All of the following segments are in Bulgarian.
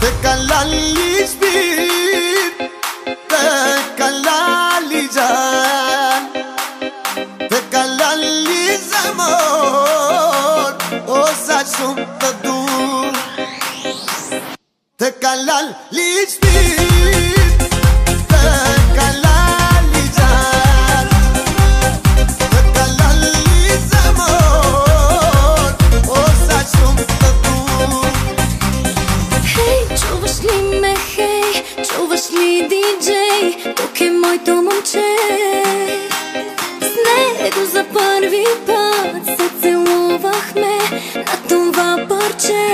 Te kalali shpir, te kalali gjan, te kalali zemër, o sa shumë të dur. Te kalali shpir, te kalali gjan, te kalali zemër, o sa shumë të dur. Hej, čuvaš li me, hej, čuvaš li DJ, dok je moj to momče. V snegu za prvi put se целувахме на това парче.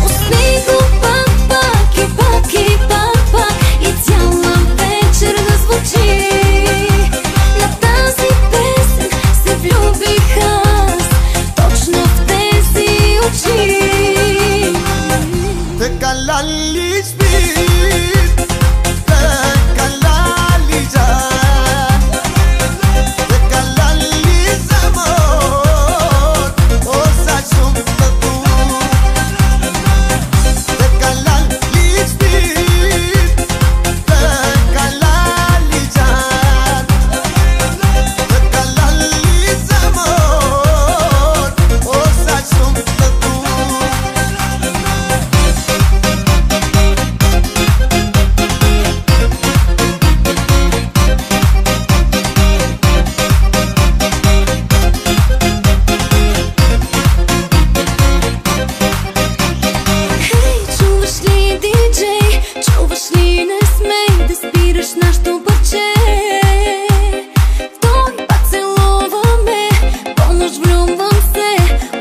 У снегу пак, пак и пак и пак, пак и цяла вечер да звучи. На тази песен се влюбих аз, точно в тези очи. Te kalali shpir, te kalali gjan, te kalali zemër, o sa shumë të dur. Te kalali shpir, te kalali gjan, te kalali zemër, o sa shumë të dur. Хей, чуваш ли DJ, чуваш ли не смей да спираш нашето парче. Той пак целува ме, помощ влюбвам се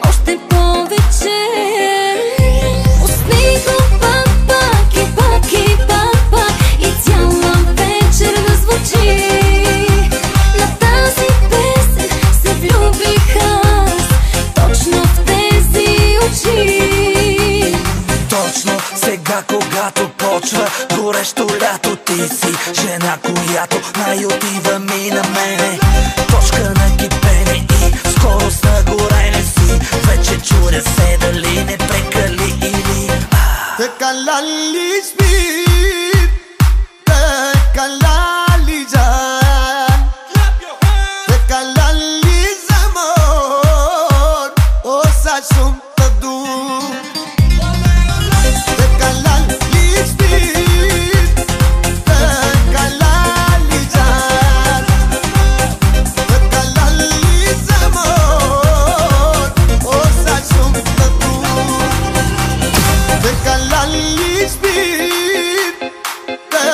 още повече. У снегу пак, пак и пак и пак, пак и цяла вечер да звучи. На тази песен се влюбих аз, точно в тези очи. Точно сега, когато почва горещо лято, ти си жена, която най-отива ми на мене. Точка на кипене и скорост на горене си. Вече чудя се дали не прекали или Te kalali shpir, te kalali gjan, te kalali zemër, o sa shumë të dur. Te kalali shpir, te kalali gjan, te kalali zemër, o sa shumë të dur. Te kalali shpir, te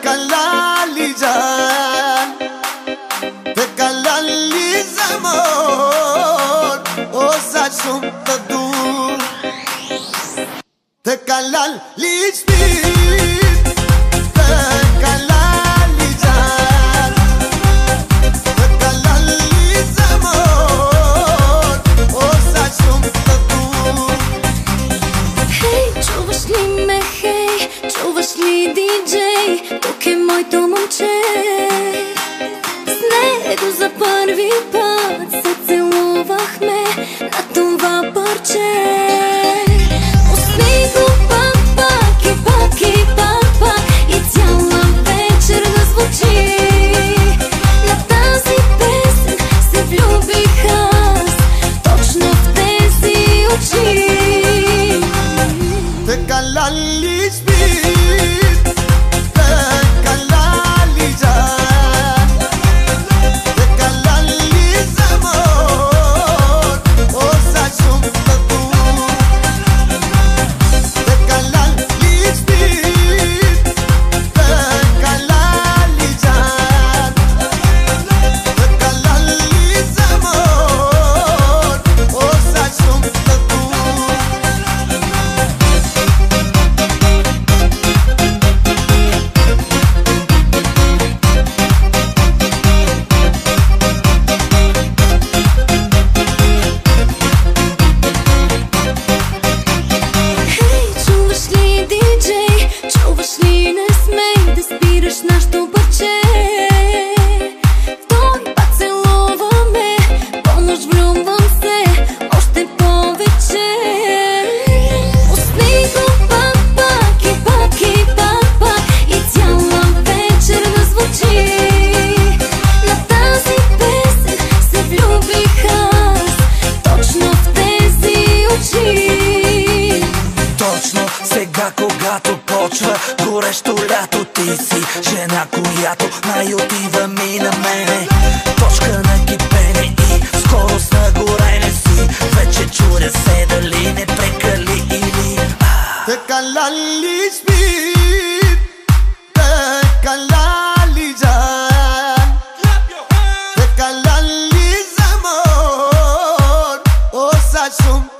kalali gjan, te kalali zemër, o sa shumë të dur. Te kalali shpir, te kalali gjan, te kalali zemër, o sa shumë të dur. Хей, чуваш ли ме, хей, чуваш ли DJ, тук е моето момче. С него за първи път се целувахме на това парче. У снегу пак, пак и пак и пак, пак и цяла вечер да звучи. На тази песен се влюбих аз, точно в тези очи. Te kalali shpir, te kalali gjan, te kalali zemër, o sa shumë të dur. горещо лято. Ти си жена, която най-отива ми на мене. Точка на кипене и скорост на горене си. Вече чудя се дали не прекали или Te calali speed, te calali jan, te calali zamor, o sachum.